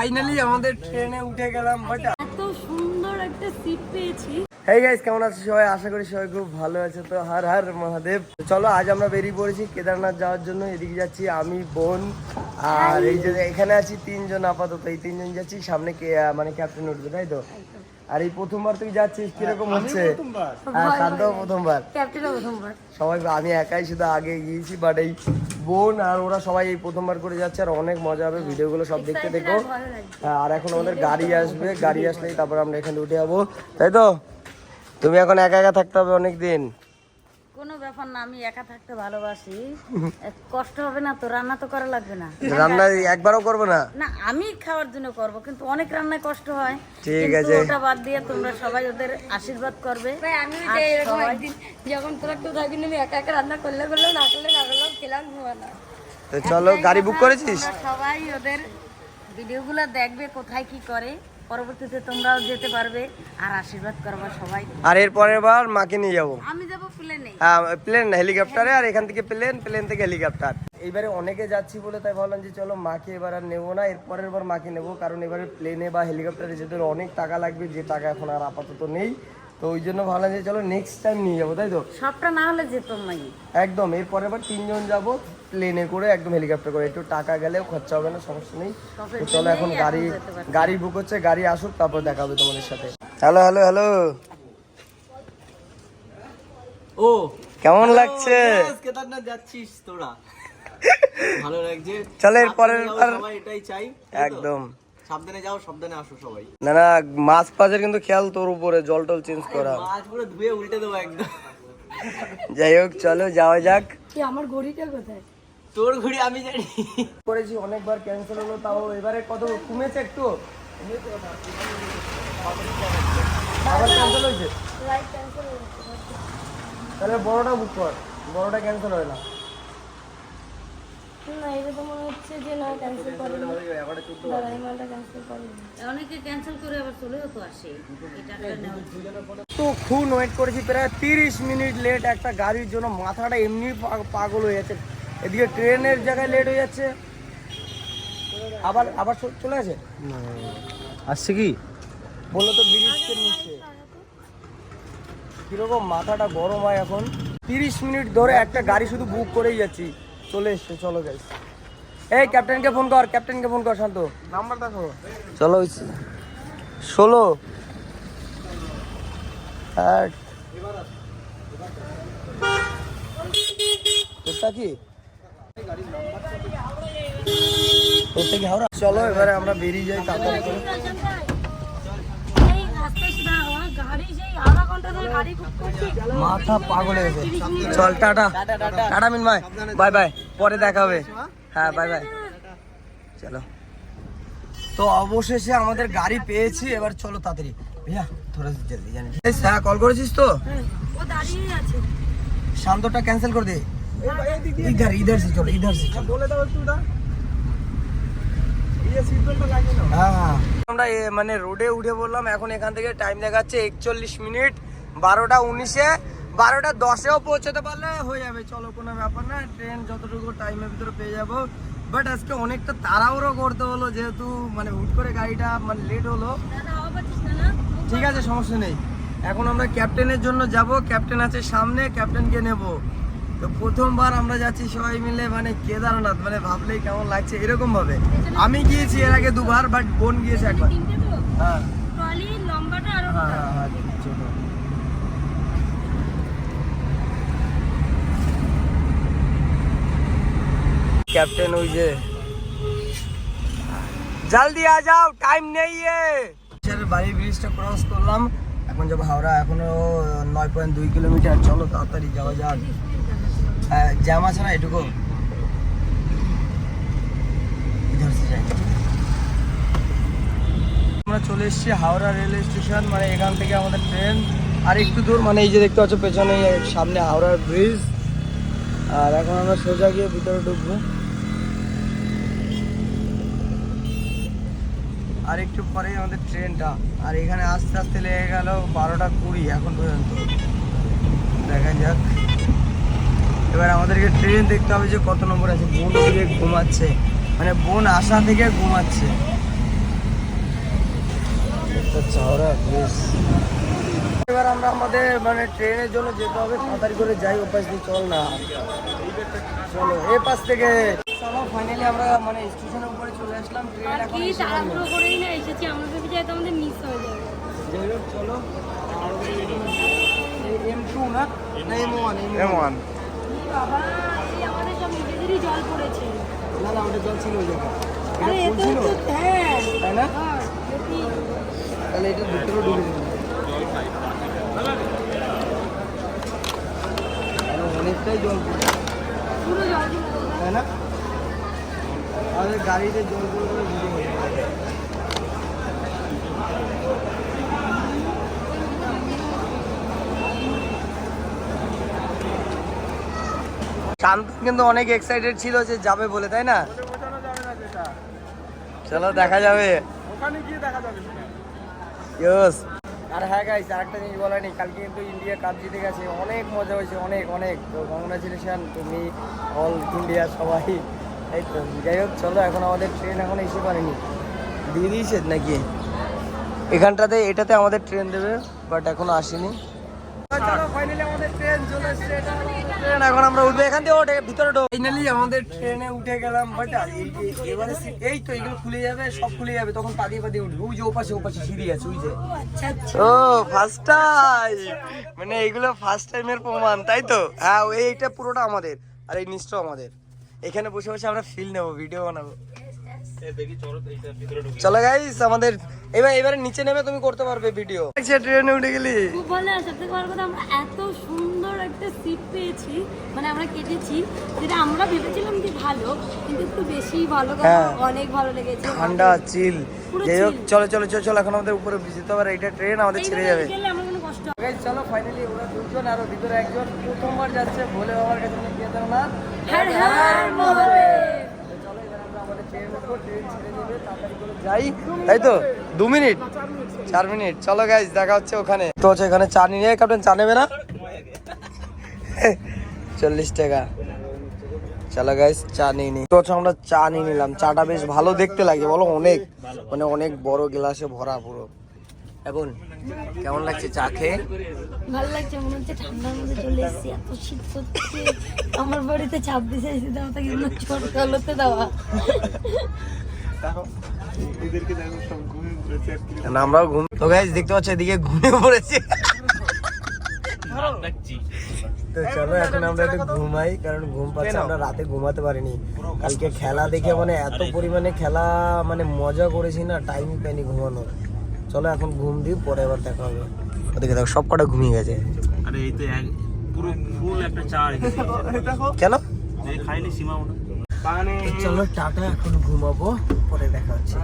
Finally আমাদের ট্রেনে উঠে গেলাম। এত সুন্দর একটা সিট পেয়েছি। হেই গাইস, কেমন আছো সবাই? আশা করি সবাই খুব ভালো আছে। তো হর হর মহাদেব। চলো আজ আমরা বেরিয়ে পড়েছি কেদারনাথ যাওয়ার জন্য। এদিকে যাচ্ছি আমি, বোন আর এই যে এখানে আছি তিনজন আপাতত। এই তিনজন যাচ্ছি, সামনে মানে ক্যাপ্টেন উঠবে, তাই তো? আর এই প্রথমবার তুই যাচ্ছিস, কিরকম হচ্ছে? হ্যাঁ, শান্ত প্রথমবার, সবাই। আমি একাই শুধু আগে গিয়েছি, বাট এই বোন আর ওরা সবাই এই প্রথমবার করে যাচ্ছে। আর অনেক মজা হবে, ভিডিওগুলো সব দেখতে দেখো। আর এখন আমাদের গাড়ি আসবে, গাড়ি আসলেই তারপর আমরা এখানে উঠে যাবো, তাই তো? তুমি এখন একা একা থাকতে হবে অনেকদিন। কোনো ব্যাপার না, আমি একা থাকতে ভালোবাসি। কষ্ট হবে না তো, রান্না তো করা লাগবে না। রান্না একবারও করবো না? না, আমি খাওয়ার জন্য করব, কিন্তু অনেক রান্নায় কষ্ট হয়। ঠিক আছে, ওটা বাদ দিয়ে তোমরা সবাই ওদের আশীর্বাদ করবে। আমি এরকম একদিন যখন তোরা একটু থাকি, আমি একা একা রান্না করলে করলে, না করলে না করলাম, খেলাম ঘুমানো। তো চলো, গাড়ি বুক করেছিস? সবাই ওদের ভিডিওগুলো দেখবে, কোথায় কি করে। পরবর্তীতে তোমরাও যেতে পারবে আর আশীর্বাদ করবা সবাই। আর এর পরের বার মাকে নিয়ে যাবো। আমি যাবো প্লেনে। হ্যাঁ, প্লেন না, হেলিকপ্টারে। আর এখান থেকে প্লেন, প্লেন থেকে হেলিকপ্টার। এইবারে অনেকে যাচ্ছি বলে তাই ভাবলাম যে চলো মাকে এবার আর নেবো না, এর পরের বার মাকে নেবো। কারণ এবারে প্লেনে বা হেলিকপ্টারে যেতে অনেক টাকা লাগবে, যে টাকা এখন আর আপাতত নেই। তো ওই জন্য ভাবলাম যে চলো নেক্সট টাইম নিয়ে যাবো, তাই তো? সবটা না হলে যেতাম না। একদম, এর পরের বার তিনজন যাবো প্লেনে করে, একদম হেলিকপ্টার করে। একটু টাকা গেলেও খরচা হবে না, সমস্যা নেই। তো চলো এখন গাড়ি বুক হচ্ছে, গাড়ি আসুক, তারপর দেখা হবে তোমাদের সাথে। Hello hello hello. ও কেমন লাগছে? কেদারনাথ যাচ্ছিস তোরা? ভালো লাগছে। চলো এর পরের বার সবাই এটাই চাই, একদম। সাবধানে যাও, সাবধানে আসো সবাই। না না, মাছ পাজের কিন্তু খেয়াল তোর উপরে, জল টল চেঞ্জ করা। মাছ পুরো ধুয়ে উল্টে দেবো একদম। যাই হোক, চলো যাওয়া যাক। আমার ঘড়িটা কোথায়? তোর ঘুড়ি আমি জানি। করেছি অনেকবার, ক্যান্সেল হলো, তাও এবারে কত কমেছে একটু। আবার ক্যান্সেল হয়েছে, তাহলে বড়টা বুক কর, বড়টা ক্যান্সেল হয় না। অনেকে ক্যান্সেল করে আবার চলেও তো আসে। তো খুব ওয়েট করেছি, প্রায় 30 মিনিট লেট একটা গাড়ির জন্য। মাথাটা এমনি পাগল হয়ে যাচ্ছে। এদিকে ট্রেনের জায়গায় লেট হয়ে যাচ্ছে, আবার আবার চলে আসে। আসছে কি বললো তো ব্রিজের নিচে। কিরকম মাথাটা গরম হয় এখন। 30 মিনিট ধরে একটা গাড়ি শুধু বুক করেই যাচ্ছি। চলে এসছে, চলো গাইস। এই ক্যাপ্টেনকে ফোন কর, ক্যাপ্টেনকে ফোন কর, শান্ত নাম্বার দেখো। চলো 16 8 তোরটা কি? তোরটা কি হাওড়া? চলো এবারে আমরা বেরিয়ে যাই তাড়াতাড়ি করে। মাথা পাগল হয়ে গেছে। চল টাটা, টাটা মিন ভাই, বাই বাই, পরে দেখা হবে। হ্যাঁ বাই বাই, চলো। তো অবশেষে আমাদের গাড়ি পেয়েছি, এবার চলো তাড়াতাড়ি। ভাইয়া থোড়া জলদি জানি। হ্যাঁ, কল করেছিস তো? ও দাঁড়িয়ে আছে। শান্তটা ক্যান্সেল করে দে। ইধার ইধার সে চলো, ইধার সে চলো। বলে দাও একটু দা, এই সিট বেল্টটা লাগিয়ে নাও। হ্যাঁ, আমরা মানে রোডে উঠে বললাম। এখন এখান থেকে টাইম দেখাচ্ছে 41 মিনিট। 12টা 19-এ, 12টা 10-এও পৌঁছাতে পারলে হয়ে যাবে। চলো, কোনো ব্যাপার না, ট্রেন যতটুকু টাইমের ভিতরে পেয়ে যাবো। বাট আজকে অনেকটা তাড়াহুড়ো করতে হলো, যেহেতু মানে হুট করে গাড়িটা মানে লেট হলো। ঠিক আছে, সমস্যা নেই। এখন আমরা ক্যাপ্টেনের জন্য যাব, ক্যাপ্টেন আছে সামনে, ক্যাপ্টেনকে নেব। তো প্রথমবার আমরা যাচ্ছি সবাই মিলে মানে কেদারনাথ, মানে ভাবলেই কেমন লাগছে এরকম ভাবে। আমি গিয়েছি এর আগে 2 বার, বাট বোন গিয়েছে একবার। হ্যাঁ হ্যাঁ, চলো। ক্যাপ্টেন ওই যে, জলদি আ যাও, টাইম নেই। বাড়ি ব্রিজটা ক্রস করলাম, এখন যাবো হাওড়া। এখনো 9.2 কিলোমিটার। চলো তাড়াতাড়ি যাওয়া যাক। জ্যাম আছে না এটুকু। আমরা চলে এসেছি হাওড়া রেলওয়ে স্টেশন, মানে এখান থেকে আমাদের ট্রেন আর একটু দূর। মানে এই যে দেখতে পাচ্ছ পেছনে, সামনে হাওড়ার ব্রিজ। আর এখন আমরা সোজা গিয়ে ভিতরে ঢুকবো। আর একটু পরেই আমাদের ট্রেনটা। আর এখানে আস্তে আস্তে লেগে গেল 12টা 20 এখন পর্যন্ত। দেখা যাক, এবার আমাদেরকে ট্রেন দেখতে হবে যে কত নম্বর আছে। বোন ওদিকে ঘুমাচ্ছে, মানে বোন আসা থেকে ঘুমাচ্ছে। চাওড়া বেশ। এবার আমরা আমাদের মানে ট্রেনের জন্য যেতে হবে, তাড়াতাড়ি করে যাই ওপাশ দিয়ে, চল না চলো এই পাশ থেকে। চলো ফাইনালি আমরা মানে স্টেশনের উপরে চলে আসলাম, ট্রেন আর এখন কি এসে পড়লো। তাড়াহুড়ো করেই না এসেছি, আমরা ভেবে যাই তো আমাদের মিস হয়ে যাবে। যাই হোক চলো। M2 না M1 এমন বাবা এই আমাদের সব নিজেদেরই জল পড়েছে। না না ওটা জল ছিল ওই জায়গায়, আরে এটা এত ফুল ছিল তো হ্যাঁ তাই না? হ্যাঁ, দেখি। তাহলে এটা ভিতরে ঢুকে দিন, অনেকটাই জল পড়ে, পুরো জল ছিল তো। তাই না? আমাদের গাড়িতে জল পড়ে করে ঢুকে গেছে। শান্ত কিন্তু অনেক এক্সাইটেড ছিল যে যাবে বলে, তাই না? চলো দেখা যাবে ওখানে গিয়ে দেখা যাবে। ইয়েস। আর হ্যাঁ গাইস, আরেকটা জিনিস বলা নেই, কালকে কিন্তু ইন্ডিয়া কাপ জিতে গেছে, অনেক মজা হয়েছে, অনেক অনেক। তো কংগ্রাচুলেশন তুমি অল ইন্ডিয়া সবাই। এই তো যাই হোক চলো, এখন আমাদের ট্রেন এখন এসে পারেনি, দিয়ে দিয়েছে নাকি এখানটাতে, এটাতে আমাদের ট্রেন দেবে, বাট এখনো আসেনি। চলো ফাইনালি আমাদের ট্রেন চলে এসেছে, এটা আমাদের ট্রেন, এখন আমরা উঠবো এখান থেকে, ওঠে ভিতরে ঢোক। ফাইনালি আমাদের ট্রেনে উঠে গেলাম, বাট এবারে এই তো এগুলো খুলে যাবে, সব খুলে যাবে, তখন পাদিয়ে পাদিয়ে উঠবে। ওই যে ওপাশে সিঁড়ি আছে ওই যে। আচ্ছা আচ্ছা ও ফার্স্ট টাইম, মানে এগুলো ফার্স্ট টাইমের প্রমাণ, তাই তো? হ্যাঁ এইটা পুরোটা আমাদের, আর এই নিচটাও আমাদের। এখানে বসে বসে আমরা ফিল নেবো, ভিডিও বানাবো। চলো গাইস আমাদের এবারে নিচে নেমে তুমি করতে পারবে ভিডিও। ট্রেনে উঠে গেলি, খুব ভালো। সব থেকে বড় কথা, আমরা এত সুন্দর একটা সিট পেয়েছি, মানে আমরা কেটেছি, যেটা আমরা ভেবেছিলাম যে ভালো, কিন্তু একটু বেশি ভালো, হ্যাঁ। অনেক ভালো লেগেছে। ঠান্ডা চিল। পুরো যাই হোক chill। চলো চলো চলো চলো, এখন আমাদের উপরে যেতে হবে, এটা ট্রেন আমাদের ছেড়ে যাবে। গেলে আমার কোনো কষ্ট হবে না। গাইস চলো ফাইনালি ওরা দুজন আর ভিতরে একজন প্রথমবার যাচ্ছে, ভোলে বাবার কাছে গিয়ে দাও না। হর হর মহাদেব। চলো এবার আমরা আমাদের ট্রেন উঠবো, ট্রেন ছেড়ে দেবে, তাড়াতাড়ি করে যাই, তাই তো? 2 মিনিট 4 মিনিট, চলো গাইস দেখা হচ্ছে ওখানে। তো হচ্ছে এখানে চা নিয়ে ক্যাপ্টেন, চা নেবে না? 40 টাকা। চলো গাইস চা নিয়ে নি। তো হচ্ছে আমরা চা নিয়ে নিলাম, চাটা বেশ ভালো দেখতে লাগে বলো, অনেক মানে অনেক বড় গ্লাসে ভরা পুরো। এখন কেমন লাগছে চা খেয়ে? ভালো লাগছে, মনে হচ্ছে ঠান্ডার মধ্যে চলে এসেছি, এত শীত করছে। আমার বাড়িতে 26 এসে দেওয়া থাকে, ছোট কালোতে দেওয়া। এদেরকে দেখো সব ঘুমিয়ে পড়েছে আর কি। না আমরাও ঘুম, তো গাইস দেখতে পাচ্ছ এদিকে ঘুমিয়ে পড়েছে। তো চলো এখন আমরা একটু ঘুমাই, কারণ ঘুম পাচ্ছে, আমরা রাতে ঘুমাতে পারিনি কালকে। খেলা দেখে মানে এত পরিমাণে খেলা মানে মজা করেছি না, টাইমই পাইনি ঘুমানোর। চলো এখন ঘুম দিই, পরে আবার দেখা হবে। ওদিকে দেখো সব কটা ঘুমিয়ে গেছে। আরে এই তো পুরো ফুল একটা চা রেখেছি। কেন? এই খাইলে সীমা ওটা। চলো টাটা, এখন ঘুমাবো, পরে দেখা হচ্ছে।